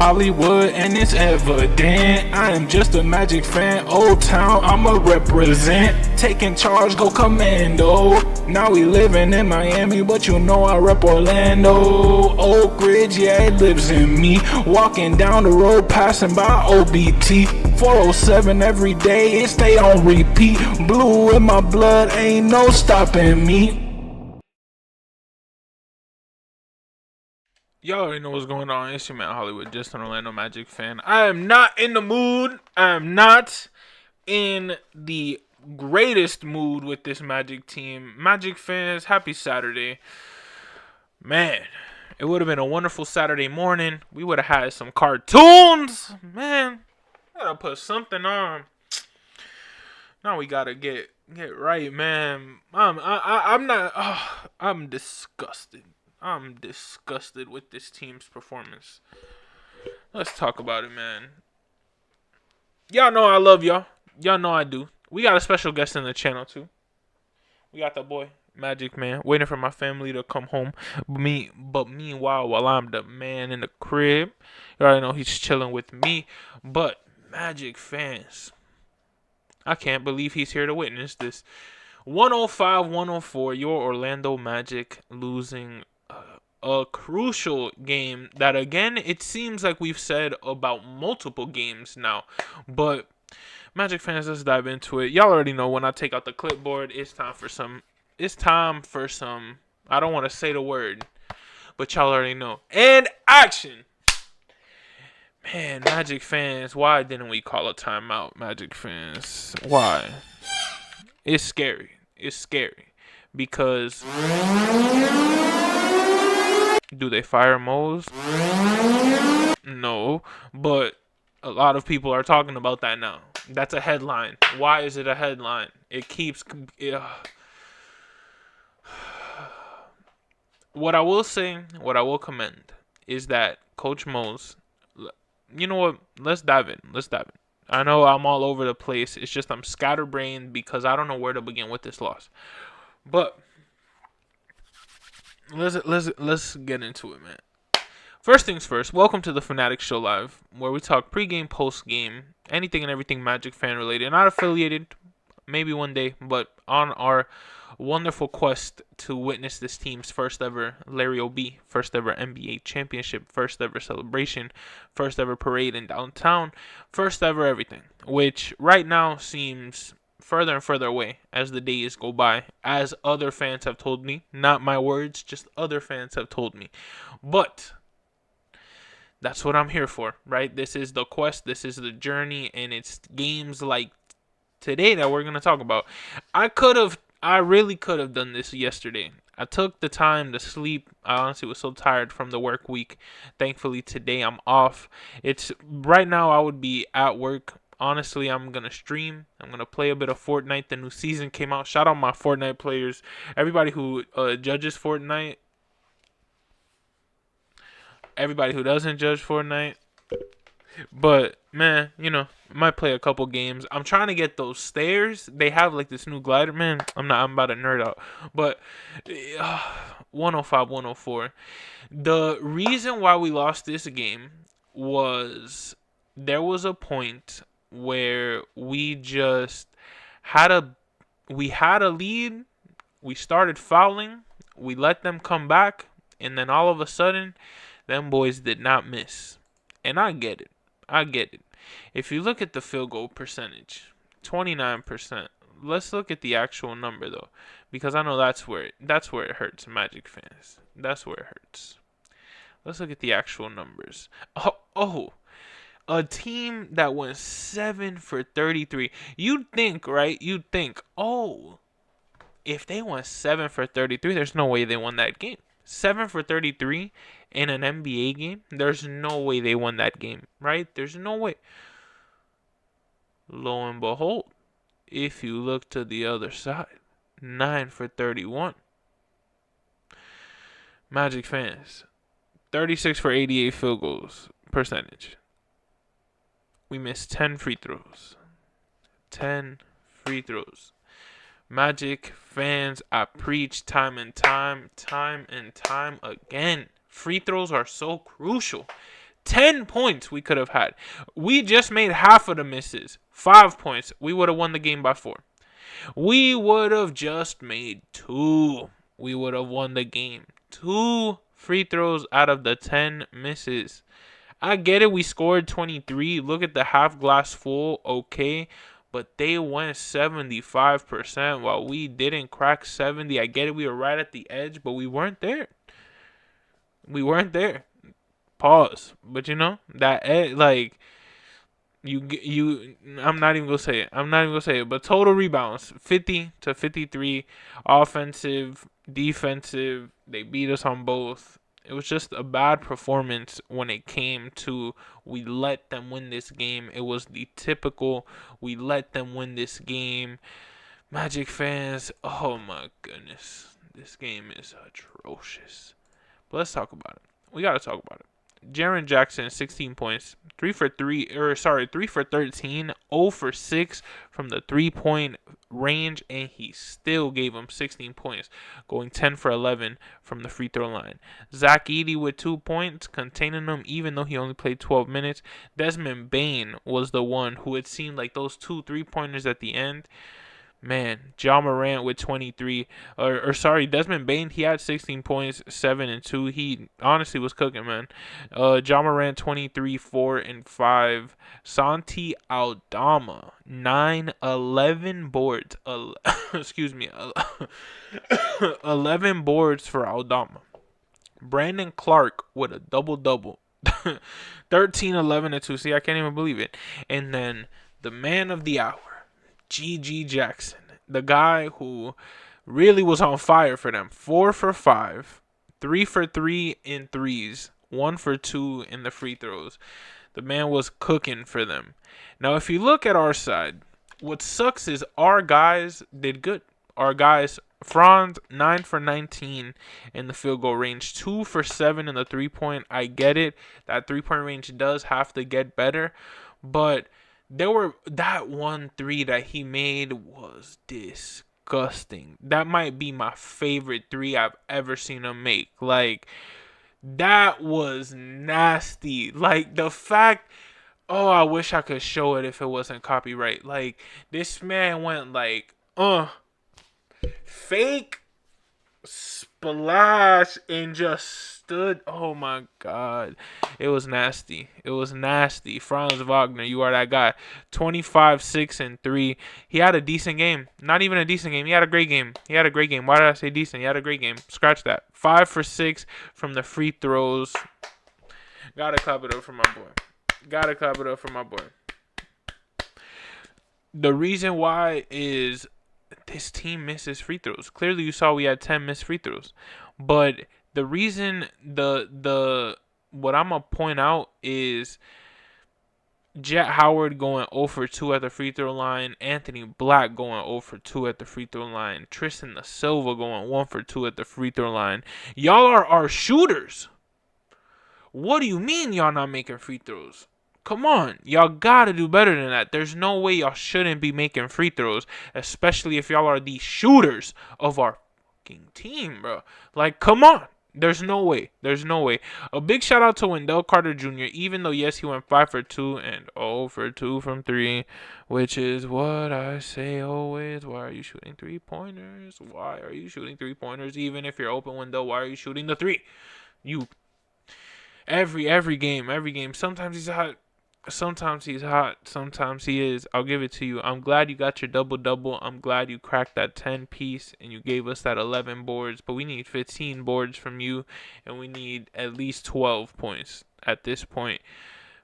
Hollywood and it's evident. I am just a Magic fan, Old Town, I'ma represent. Taking charge, go commando. Now we living in Miami, but you know I rep Orlando. Oak Ridge, yeah, it lives in me. Walking down the road, passing by OBT. 407 every day, it stay on repeat. Blue in my blood, ain't no stopping me. Y'all already know what's going on. It's your man Hollywood, just an Orlando Magic fan. I am not in the mood. I am not in the greatest mood with this Magic team. Magic fans, happy Saturday. Man, it would have been a wonderful Saturday morning. We would have had some cartoons. Man, gotta put something on. Now we gotta get right, man. I'm not. I'm disgusted. I'm disgusted with this team's performance. Let's talk about it, man. Y'all know I love y'all. Y'all know I do. We got a special guest in the channel, too. We got the boy, Magic Man, waiting for my family to come home. But meanwhile, while I'm the man in the crib, you already know he's chilling with me. But, Magic fans, I can't believe he's here to witness this. 105-104, your Orlando Magic losing a crucial game that, again, it seems like we've said about multiple games now. But Magic fans, let's dive into it. Y'all already know when I take out the clipboard, it's time for some. I don't want to say the word, but y'all already know. And action. Man, Magic fans, why didn't we call a timeout, Magic fans? Why? It's scary. It's scary because. Do they fire Mose? No, but a lot of people are talking about that now. That's a headline. Why is it a headline? It keeps... What I will say, what I will commend, is that Coach Mose... You know what? Let's dive in. I know I'm all over the place. It's just I'm scatterbrained because I don't know where to begin with this loss. But... Let's get into it, man. First things first, welcome to the Fannattics Show Live, where we talk pregame, postgame, anything and everything Magic fan related. Not affiliated, maybe one day, but on our wonderful quest to witness this team's first ever Larry O.B., first ever NBA championship, first ever celebration, first ever parade in downtown, first ever everything, which right now seems further and further away as the days go by, as other fans have told me. Not my words, just other fans have told me. But that's what I'm here for, right? This is the quest, this is the journey, and it's games like today that we're going to talk about. I really could have done this yesterday. I took the time to sleep. I honestly was so tired from the work week. Thankfully, today I'm off. Right now I would be at work. Honestly, I'm going to stream. I'm going to play a bit of Fortnite. The new season came out. Shout out my Fortnite players. Everybody who judges Fortnite. Everybody who doesn't judge Fortnite. But, man, I might play a couple games. I'm trying to get those stairs. They have, like, this new glider. Man, I'm about to nerd out. But 105-104. The reason why we lost this game was there was a point where we just had a lead. We started fouling. We let them come back. And then all of a sudden, them boys did not miss. And I get it. If you look at the field goal percentage, 29%. Let's look at the actual number, though. Because I know that's where it hurts, Magic fans. That's where it hurts. Let's look at the actual numbers. Oh. A team that went 7 for 33. You'd think, right? If they went 7 for 33, there's no way they won that game. 7 for 33 in an NBA game, there's no way they won that game, right? There's no way. Lo and behold, if you look to the other side, 9 for 31. Magic fans, 36 for 88 field goals percentage. We missed 10 free throws. 10 free throws. Magic fans, I preach time and time again. Free throws are so crucial. 10 points we could have had. We just made half of the misses. 5 points. We would have won the game by 4. We would have just made 2. We would have won the game. 2 free throws out of the 10 misses. I get it. We scored 23. Look at the half glass full. Okay. But they went 75% while we didn't crack 70. I get it. We were right at the edge, but we weren't there. We weren't there. Pause. But you know, that like you I'm not even gonna say it. But total rebounds 50 to 53, offensive, defensive. They beat us on both. It was just a bad performance when it came to we let them win this game. It was the typical we let them win this game. Magic fans, oh my goodness. This game is atrocious. But let's talk about it. We gotta talk about it. Jaren Jackson, 16 points, 3 for 13, 0 for 6 from the 3-point range, and he still gave him 16 points, going 10 for 11 from the free throw line. Zach Edey with 2 points, containing him even though he only played 12 minutes. Desmond Bane was the one who it seemed like those 2 3-pointers at the end. Man, Ja Morant with 23. Desmond Bane, he had 16 points, 7 and 2. He honestly was cooking, man. Ja Morant, 23, 4 and 5. Santi Aldama, 9, 11 boards. 11 boards for Aldama. Brandon Clark with a double-double. 13, 11 and 2. See, I can't even believe it. And then the man of the hour. G.G. Jackson, the guy who really was on fire for them. 4 for 5, 3 for 3 in threes, 1 for 2 in the free throws. The man was cooking for them. Now, if you look at our side, what sucks is our guys did good. Our guys, Franz, 9 for 19 in the field goal range, 2 for 7 in the 3-point. I get it. That 3-point range does have to get better, but that 1 3 that he made was disgusting. That might be my favorite 3 I've ever seen him make. Like, that was nasty. Like, the fact, I wish I could show it if it wasn't copyright. Like, this man went like, fake splash and just stood. Oh my god, it was nasty. Franz Wagner, you are that guy. 25, 6 and 3. He had a decent game. Not even a decent game. He had a great game. Why did I say decent? He had a great game. Scratch that. 5 for 6 from the free throws. Gotta clap it up for my boy. The reason why is this team misses free throws. Clearly, you saw we had 10 missed free throws. But the reason, what I'm going to point out is Jet Howard going 0 for 2 at the free throw line. Anthony Black going 0 for 2 at the free throw line. Tristan Da Silva going 1 for 2 at the free throw line. Y'all are our shooters. What do you mean y'all not making free throws? Come on, y'all gotta do better than that. There's no way y'all shouldn't be making free throws, especially if y'all are the shooters of our fucking team, bro. Like, come on. There's no way. A big shout out to Wendell Carter Jr., even though, yes, he went 5 for 2 and 0 for 2 from 3, which is what I say always. Why are you shooting 3-pointers? Even if you're open, Wendell, why are you shooting the 3? Every game. Sometimes he's hot. Sometimes he is. I'll give it to you. I'm glad you got your double-double. I'm glad you cracked that 10-piece and you gave us that 11 boards. But we need 15 boards from you, and we need at least 12 points at this point.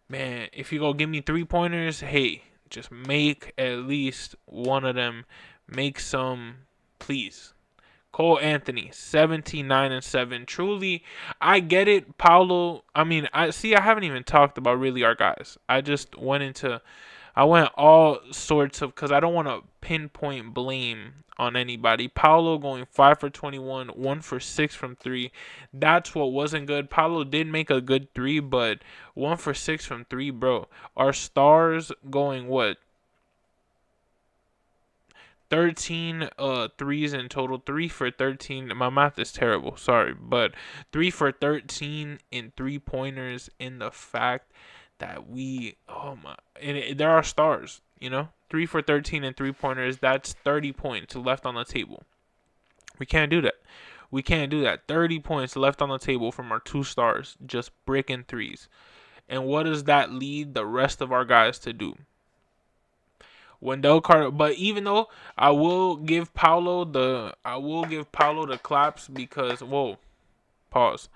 Man, if you go give me 3-pointers, hey, just make at least one of them. Make some, please. Cole Anthony, 79 and 7. Truly, I get it. Paolo, I haven't even talked about really our guys. I went all sorts of, because I don't want to pinpoint blame on anybody. Paolo going 5 for 21, 1 for 6 from 3. That's what wasn't good. Paolo did make a good 3, but 1 for 6 from 3, bro. Our stars going what? 13 threes in total, 3 for 13. My math is terrible, sorry, but 3 for 13 in three-pointers, in the fact that oh my, there are stars, 3 for 13 in three-pointers, that's 30 points left on the table. We can't do that. We can't do that. 30 points left on the table from our two stars, just bricking threes. And what does that lead the rest of our guys to do? Wendell Carter, but even though I will give Paolo the claps because pause.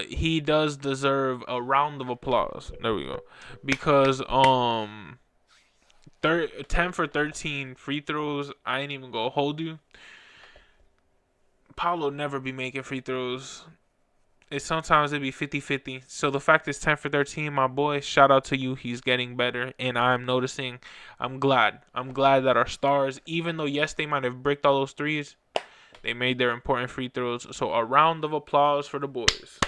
He does deserve a round of applause. There we go. Because 10 for 13 free throws, I ain't even gonna hold you. Paolo never be making free throws. Sometimes it'd be 50-50. So the fact is 10 for 13, my boy, shout out to you. He's getting better. And I'm noticing, I'm glad that our stars, even though, yes, they might have bricked all those threes, they made their important free throws. So a round of applause for the boys.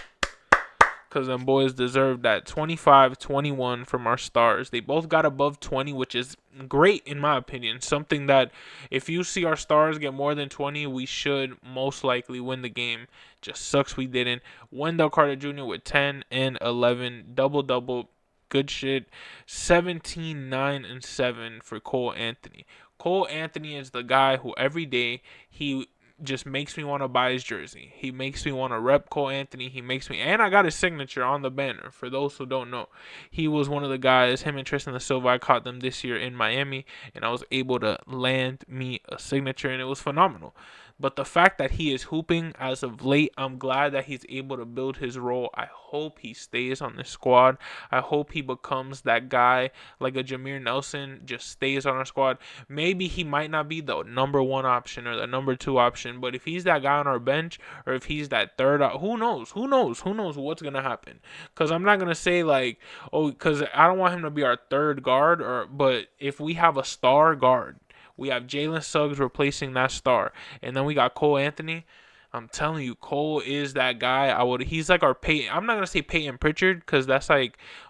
Because them boys deserve that. 25-21 from our stars. They both got above 20, which is great in my opinion. Something that if you see our stars get more than 20, we should most likely win the game. Just sucks we didn't. Wendell Carter Jr. with 10 and 11. Double-double. Good shit. 17, 9, and 7 for Cole Anthony. Cole Anthony is the guy who every day he just makes me want to buy his jersey. He makes me want to rep Cole Anthony. And I got his signature on the banner. For those who don't know, he was one of the guys, him and Tristan da Silva, I caught them this year in Miami, and I was able to land me a signature, and it was phenomenal. But the fact that he is hooping as of late, I'm glad that he's able to build his role. I hope he stays on the squad. I hope he becomes that guy like a Jameer Nelson, just stays on our squad. Maybe he might not be the number one option or the number two option, but if he's that guy on our bench or if he's that third, who knows? Who knows what's going to happen? Because I'm not going to say because I don't want him to be our third guard, but if we have a star guard, we have Jalen Suggs replacing that star. And then we got Cole Anthony. I'm telling you, Cole is that guy. He's like our Peyton. I'm not going to say Peyton Pritchard because that's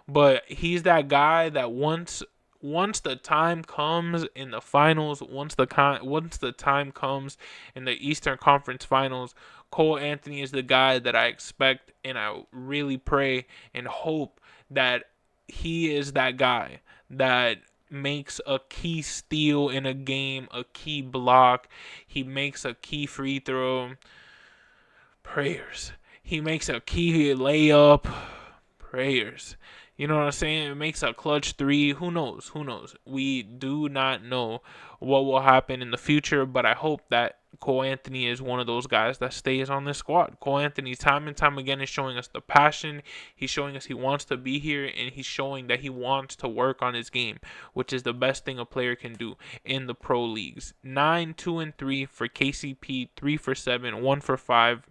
but he's that guy that once the time comes in the finals, once the time comes in the Eastern Conference Finals, Cole Anthony is the guy that I expect, and I really pray and hope that he is that guy that makes a key steal in a game, a key block. He makes a key free throw. Prayers. He makes a key layup. Prayers. You know what I'm saying? It makes a clutch three. Who knows? We do not know what will happen in the future, but I hope that Cole Anthony is one of those guys that stays on this squad. Cole Anthony, time and time again, is showing us the passion. He's showing us he wants to be here, and he's showing that he wants to work on his game, which is the best thing a player can do in the pro leagues. 9, 2, and 3 for KCP, 3 for 7, 1 for 5.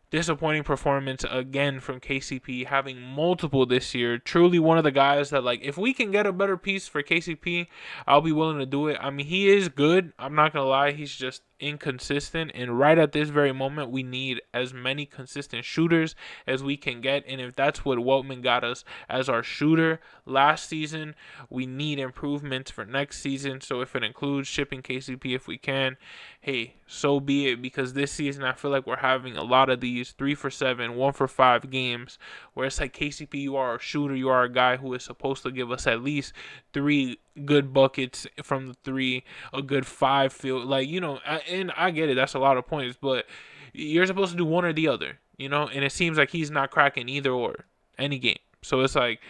Disappointing performance again from KCP, having multiple this year. Truly one of the guys that, if we can get a better piece for KCP, I'll be willing to do it. I mean, he is good. I'm not going to lie. He's just inconsistent. And right at this very moment, we need as many consistent shooters as we can get. And if that's what Weltman got us as our shooter last season, we need improvements for next season. So if it includes shipping KCP if we can, hey, so be it. Because this season, I feel like we're having a lot of these 3 for 7, 1 for 5 games where it's like, KCP, you are a shooter. You are a guy who is supposed to give us at least 3 good buckets from the 3, a good 5 field. And I get it. That's a lot of points. But you're supposed to do one or the other, And it seems like he's not cracking either or any game. So it's like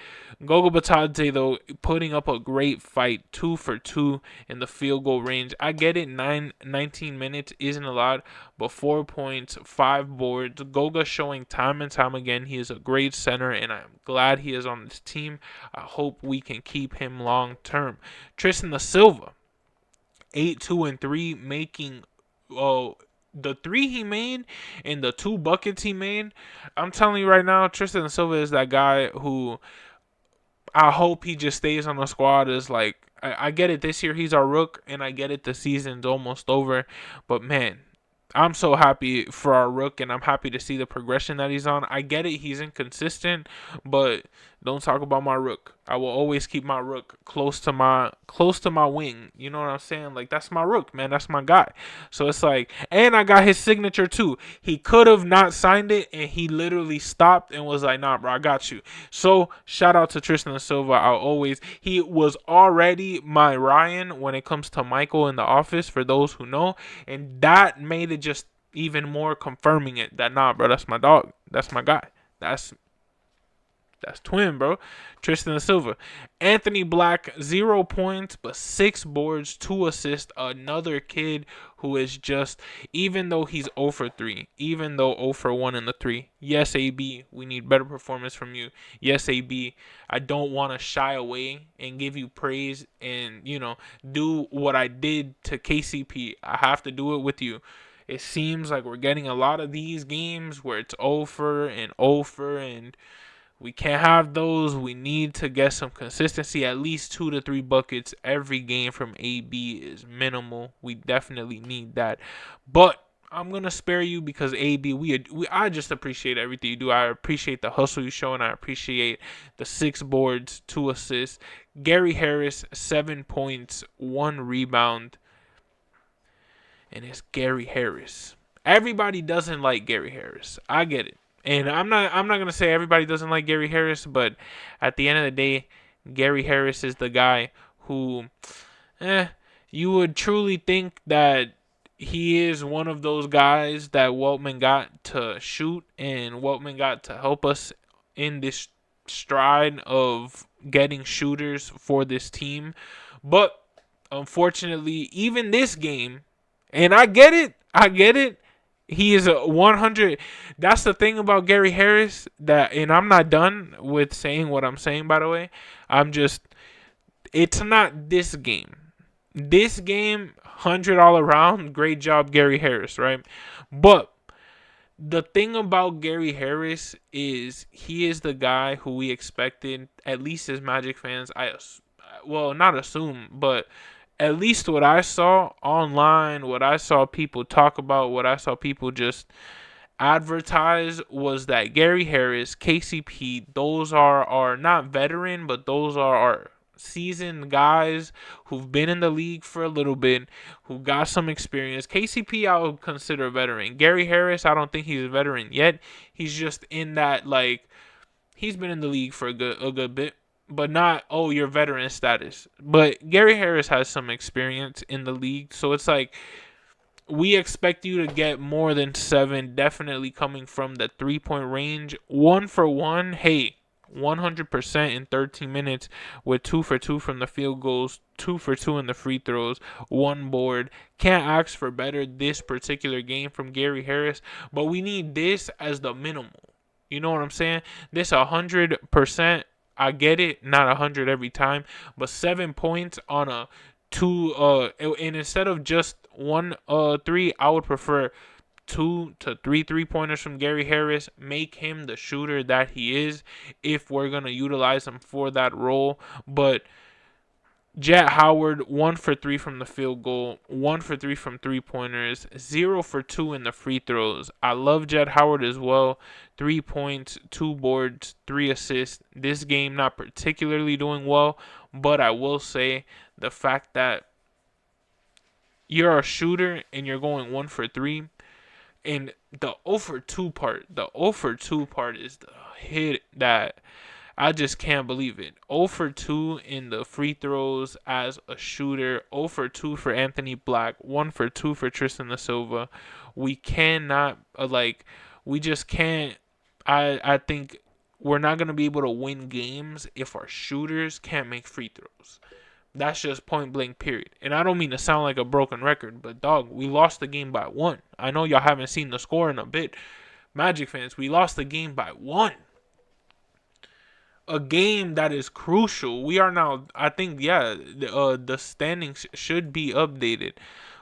Goga Batadze, though, putting up a great fight, 2 for 2 in the field goal range. I get it, 19 minutes isn't a lot, but 4 points, 5 boards. Goga showing time and time again he is a great center, and I'm glad he is on this team. I hope we can keep him long term. Tristan da Silva, 8, 2, and 3, making the 3 he made and the 2 buckets he made. I'm telling you right now, Tristan da Silva is that guy who I hope he just stays on the squad. I get it, this year he's our rook, and I get it, the season's almost over, but man, I'm so happy for our rook, and I'm happy to see the progression that he's on. I get it, he's inconsistent, but Don't talk about my rook. I will always keep my rook close to my wing. You know what I'm saying? Like, that's my rook, man. That's my guy. So it's like, and I got his signature too. He could have not signed it, and he literally stopped and was like, "Nah, bro, I got you." So shout out to Tristan Silva. He was already my Ryan when it comes to Michael in the office, for those who know, and that made it just even more confirming it that, nah, bro, that's my dog. That's my guy. That's twin, bro. Tristan Silva. Anthony Black, 0 points, but 6 boards, 2 assists. Another kid who is just, even though he's 0 for 3, even though 0 for 1 in the 3. Yes, AB, we need better performance from you. Yes, AB, I don't want to shy away and give you praise and, do what I did to KCP. I have to do it with you. It seems like we're getting a lot of these games where it's over and over, and we can't have those. We need to get some consistency. At least 2 to 3 buckets every game from AB is minimal. We definitely need that. But I'm going to spare you because AB, I just appreciate everything you do. I appreciate the hustle you show, and I appreciate the 6 boards, 2 assists. Gary Harris, 7 points, 1 rebound. And it's Gary Harris. Everybody doesn't like Gary Harris. I get it. And I'm not gonna say everybody doesn't like Gary Harris, but at the end of the day, Gary Harris is the guy who you would truly think that he is one of those guys that Weltman got to shoot and Weltman got to help us in this stride of getting shooters for this team. But unfortunately, even this game, and I get it. He is a 100. That's the thing about Gary Harris, and I'm not done with saying what I'm saying, by the way. It's not this game. This game, 100 all around. Great job, Gary Harris, right? But the thing about Gary Harris is he is the guy who we expected, at least as Magic fans, not assume, but at least what I saw online, what I saw people talk about, what I saw people just advertise was that Gary Harris, KCP, those are not veteran, but those are our seasoned guys who've been in the league for a little bit, who got some experience. KCP I would consider a veteran. Gary Harris, I don't think he's a veteran yet. He's just in that, like, he's been in the league for a good bit. But not, your veteran status. But Gary Harris has some experience in the league. So it's like, we expect you to get more than 7, definitely coming from the 3-point range. 1 for 1, hey, 100% in 13 minutes with 2 for 2 from the field goals, 2 for 2 in the free throws, 1 board. Can't ask for better this particular game from Gary Harris. But we need this as the minimal. You know what I'm saying? This 100%. I get it, not 100 every time, but 7 points on a 2, and instead of just 1 3, I would prefer 2 to 3 3-pointers from Gary Harris. Make him the shooter that he is if we're going to utilize him for that role. But Jet Howard, 1 for 3 from the field goal, 1 for 3 from 3-pointers, 0 for 2 in the free throws. I love Jet Howard as well. 3 points, 2 boards, 3 assists. This game not particularly doing well, but I will say the fact that you're a shooter and you're going 1 for 3, and the 0 for 2 part is the hit that I just can't believe it. 0 for 2 in the free throws as a shooter. 0 for 2 for Anthony Black. 1 for 2 for Tristan Da Silva. We cannot, we just can't. I think we're not going to be able to win games if our shooters can't make free throws. That's just point blank, period. And I don't mean to sound like a broken record, but dog, we lost the game by 1. I know y'all haven't seen the score in a bit. Magic fans, we lost the game by 1. A game that is crucial. We are now, I think, the standings should be updated.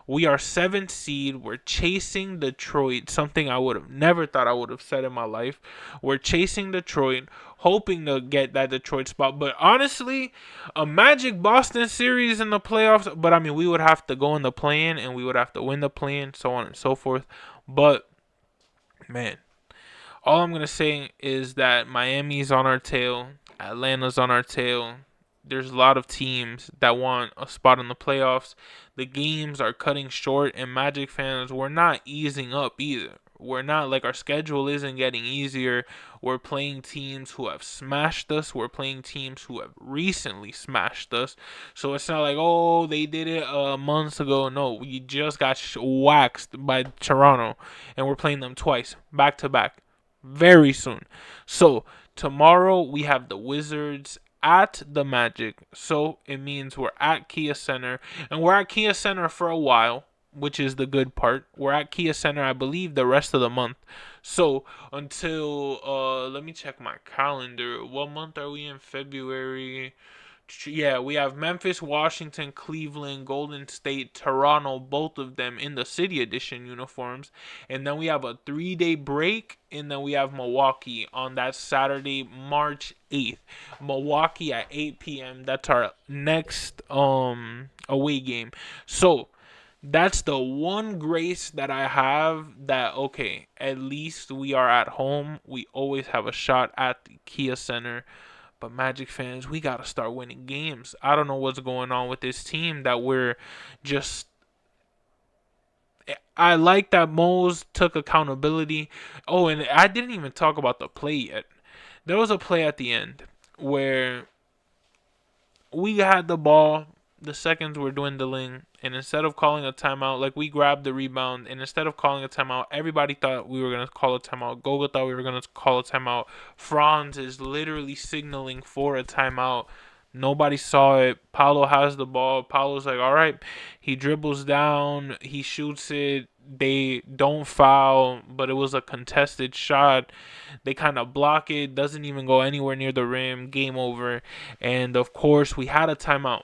We are 7th seed. We're chasing Detroit, something I would have never thought I would have said in my life. We're chasing Detroit, hoping to get that Detroit spot. But honestly, a Magic Boston series in the playoffs, but I mean, we would have to go in the play-in, and we would have to win the play-in, so on and so forth. But, man, all I'm going to say is that Miami's on our tail. Atlanta's on our tail. There's a lot of teams that want a spot in the playoffs. The games are cutting short, and Magic fans, we're not easing up either. We're not like our schedule isn't getting easier. We're playing teams who have smashed us. We're playing teams who have recently smashed us. So it's not like, oh, they did it months ago. No, we just got waxed by Toronto, and we're playing them twice, back to back, very soon. So tomorrow we have the Wizards at the Magic. So it means we're at Kia Center, and we're at Kia Center for a while, which is the good part. We're at Kia Center, I believe, the rest of the month. So until let me check my calendar. What month are we in? February. Yeah, we have Memphis, Washington, Cleveland, Golden State, Toronto, both of them in the City Edition uniforms. And then we have a 3-day break, and then we have Milwaukee on that Saturday, March 8th. Milwaukee at 8 p.m. That's our next away game. So that's the one grace that I have, that okay, at least we are at home. We always have a shot at the Kia Center. But Magic fans, we got to start winning games. I don't know what's going on with this team that we're just. I like that Mose took accountability. Oh, and I didn't even talk about the play yet. There was a play at the end where we had the ball, the seconds were dwindling, and instead of calling a timeout, like we grabbed the rebound, and instead of calling a timeout, everybody thought we were going to call a timeout. Goga thought we were going to call a timeout. Franz is literally signaling for a timeout. Nobody saw it. Paolo has the ball. Paolo's like, all right. He dribbles down. He shoots it. They don't foul, but it was a contested shot. They kind of block it. Doesn't even go anywhere near the rim. Game over. And, of course, we had a timeout.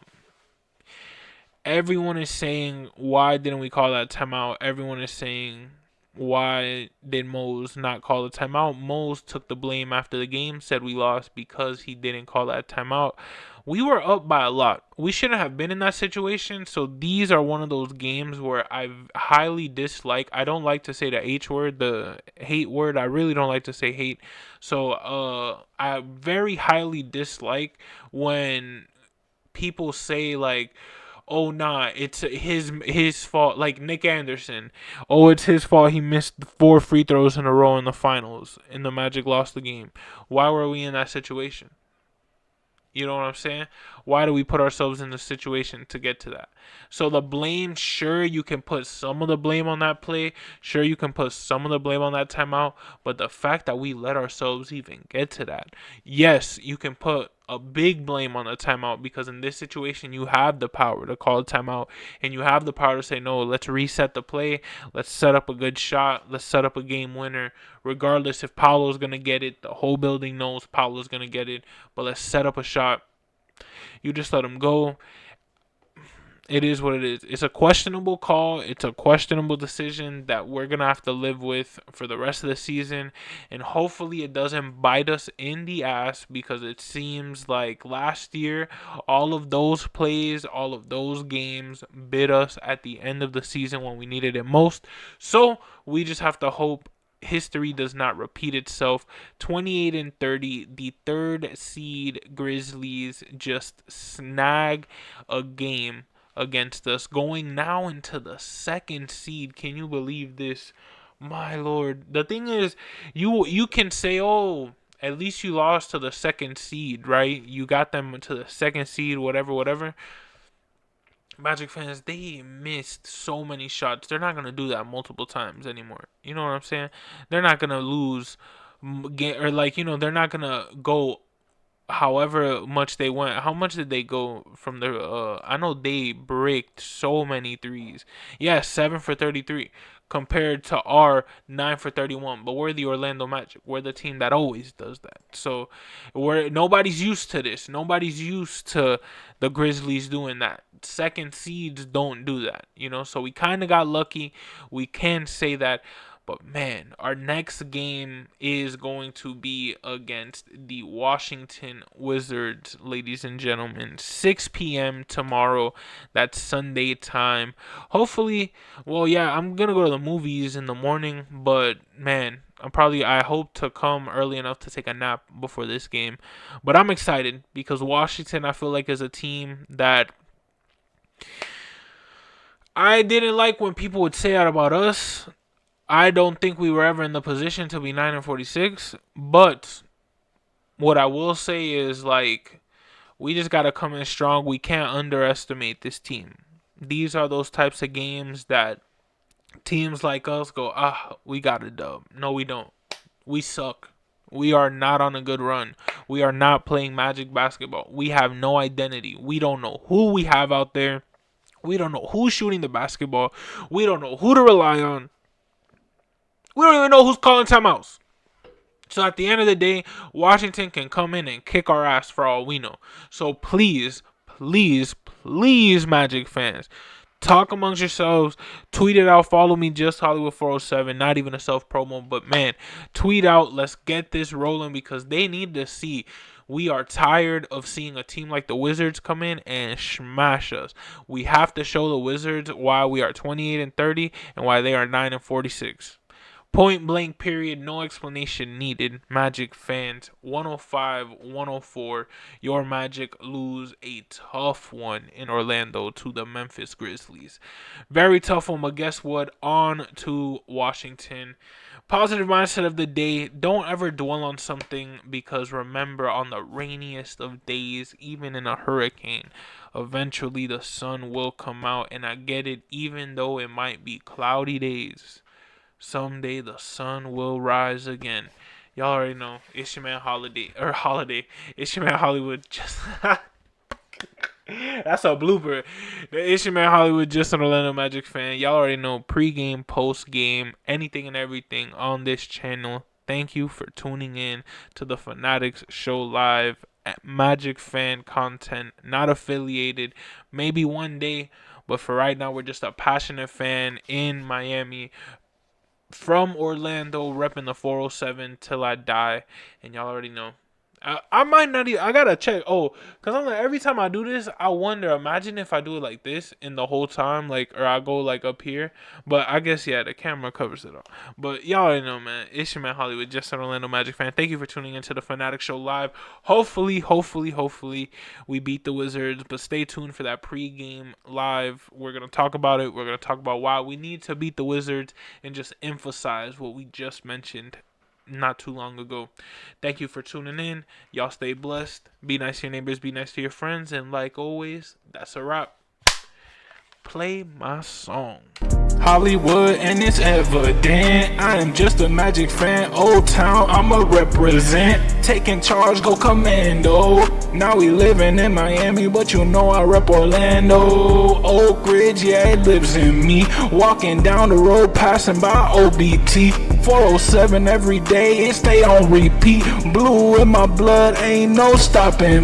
Everyone is saying, why didn't we call that timeout? Everyone is saying, why did Mose not call the timeout? Mose took the blame after the game, said we lost because he didn't call that timeout. We were up by a lot. We shouldn't have been in that situation. So these are one of those games where I highly dislike. I don't like to say the H word, the hate word. I really don't like to say hate. So I very highly dislike when people say like, oh nah, it's his fault. Like Nick Anderson, oh, it's his fault. He missed 4 free throws in a row in the finals, and the Magic lost the game. Why were we in that situation? You know what I'm saying? Why do we put ourselves in the situation to get to that? So the blame, sure, you can put some of the blame on that play. Sure, you can put some of the blame on that timeout. But the fact that we let ourselves even get to that, yes, you can put a big blame on the timeout, because in this situation you have the power to call a timeout, and you have the power to say, no, let's reset the play, let's set up a good shot, let's set up a game winner. Regardless if Paolo's going to get it, the whole building knows Paolo's going to get it, but let's set up a shot. You just let him go. It is what it is. It's a questionable call. It's a questionable decision that we're going to have to live with for the rest of the season. And hopefully it doesn't bite us in the ass, because it seems like last year, all of those plays, all of those games bit us at the end of the season when we needed it most. So we just have to hope history does not repeat itself. 28-30, the 3rd seed Grizzlies just snag a game against us, going now into the 2nd seed. Can you believe this? My lord. The thing is, you can say, oh, at least you lost to the 2nd seed, right? You got them to the 2nd seed, whatever. Magic fans, they missed so many shots. They're not going to do that multiple times anymore. You know what I'm saying? They're not going to lose, or like, they're not going to go however much they went. How much did they go from the I know they bricked so many threes. Yeah, 7 for 33 compared to our 9 for 31. But we're the Orlando Magic. We're the team that always does that. So nobody's used to this. Nobody's used to the Grizzlies doing that. 2nd seeds don't do that, so we kind of got lucky. We can say that. But man, our next game is going to be against the Washington Wizards, ladies and gentlemen. 6 p.m. tomorrow. That's Sunday time. Hopefully, well, yeah, I'm going to go to the movies in the morning. But man, I hope to come early enough to take a nap before this game. But I'm excited because Washington, I feel like, is a team that I didn't like when people would say that about us. I don't think we were ever in the position to be 9-46. But what I will say is, like, we just got to come in strong. We can't underestimate this team. These are those types of games that teams like us go, we got a dub. No, we don't. We suck. We are not on a good run. We are not playing Magic basketball. We have no identity. We don't know who we have out there. We don't know who's shooting the basketball. We don't know who to rely on. We don't even know who's calling timeouts. So at the end of the day, Washington can come in and kick our ass for all we know. So please, please, please, Magic fans, talk amongst yourselves. Tweet it out. Follow me, Just Hollywood 407. Not even a self promo, but man, tweet out. Let's get this rolling because they need to see. We are tired of seeing a team like the Wizards come in and smash us. We have to show the Wizards why we are 28-30 and why they are 9-46. Point blank, period. No explanation needed. Magic fans, 105-104. Your Magic lose a tough one in Orlando to the Memphis Grizzlies. Very tough one, but guess what? On to Washington. Positive mindset of the day. Don't ever dwell on something because remember, on the rainiest of days, even in a hurricane, eventually the sun will come out. And I get it, even though it might be cloudy days. Someday the sun will rise again. Y'all already know. It's your man Holiday. It's your man Hollywood. Just that's a blooper. It's your man Hollywood, just an Orlando Magic fan. Y'all already know. Pre-game, post-game, anything and everything on this channel. Thank you for tuning in to the Fannattics Show Live. Magic fan content, not affiliated. Maybe one day, but for right now, we're just a passionate fan in Miami. From Orlando, repping the 407 till I die. And y'all already know. I might not even, I gotta check. Oh, because I'm like, every time I do this, I wonder, imagine if I do it like this in the whole time, like, or I go like up here. But I guess, yeah, the camera covers it all. But y'all already know, man. It's your man Hollywood, just an Orlando Magic fan. Thank you for tuning into the Fannattics Show Live. Hopefully, we beat the Wizards. But stay tuned for that pregame live. We're going to talk about it. We're going to talk about why we need to beat the Wizards and just emphasize what we just mentioned not too long ago. Thank you for tuning in. Y'all stay blessed. Be nice to your neighbors. Be nice to your friends. And like always, that's a wrap. Play my song. Hollywood, and it's evident I am just a Magic fan. Old Town, I'ma represent. Taking charge, go commando. Now we living in Miami, but you know I rep Orlando. Oak Ridge, yeah, it lives in me. Walking down the road, passing by OBT. 407 every day, it stay on repeat. Blue in my blood, ain't no stopping.